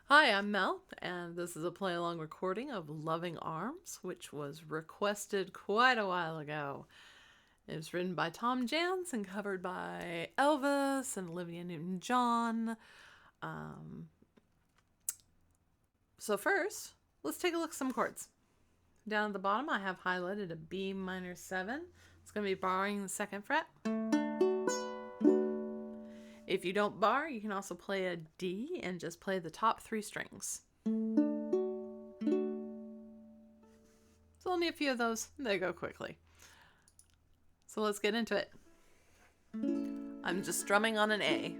Hi, I'm Mel, and this is a play along recording of Loving Arms, which was requested quite a while ago. It was written by Tom Jans and covered by Elvis and Olivia Newton John. So, first, let's take a look at some chords. Down at the bottom, I have highlighted a B minor 7. It's going to be barring the 2nd fret. If you don't bar, you can also play a D and just play the top 3 strings. So only a few of those, they go quickly. So let's get into it. I'm just strumming on an A.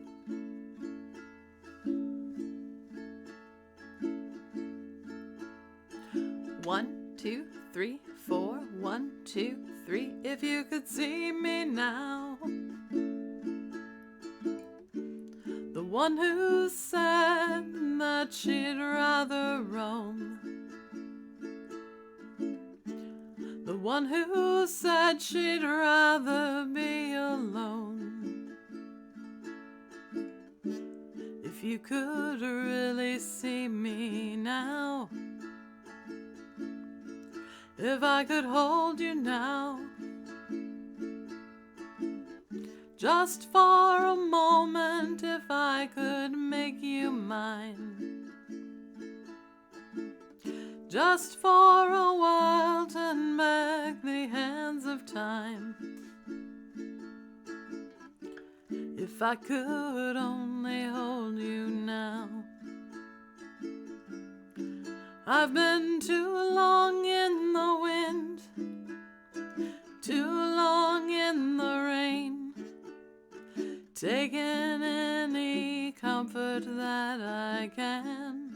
One, two, three, 4. 1, 2, 3. If you could see me now. The one who said that she'd rather roam. The one who said she'd rather be alone. If you could really see me now. If I could hold you now. Just for a moment, if I could make you mine. Just for a while, turn back the hands of time. If I could only hold you now. I've been too long in the wind, too long in the rain, taking any comfort that I can.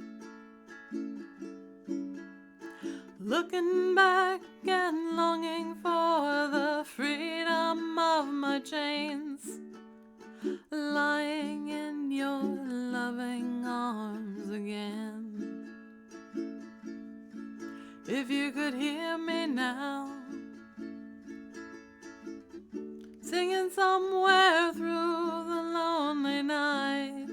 Looking back and longing for the freedom of my chains, lying in your loving arms again. If you could hear me now, singing somewhere through the lonely night,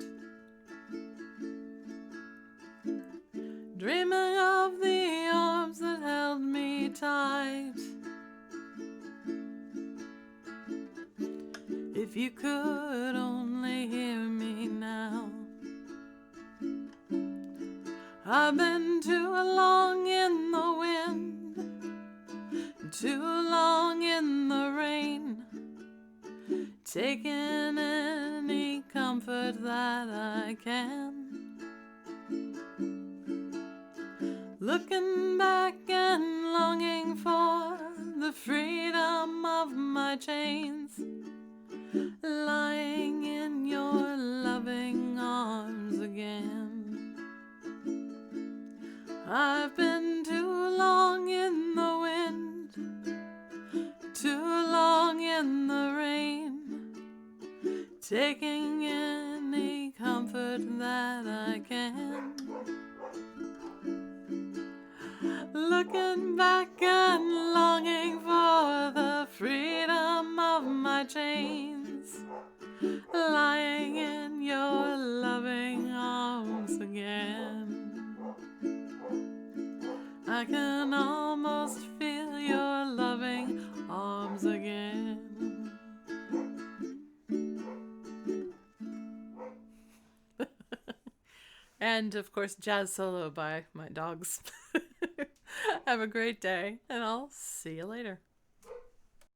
dreaming of the arms that held me tight. If you could only hear me now. I've been too long in the wind, too long in the rain, taking any comfort that I can. Looking back and longing for the freedom of my chains, lying in your loving arms again. I've been too long in the wind, too long in the rain, taking any comfort that I can. Looking back and longing for the freedom of my chains, lying in your loving arms again. I can almost feel your loving arms again. And of course, jazz solo by my dogs. Have a great day, and I'll see you later.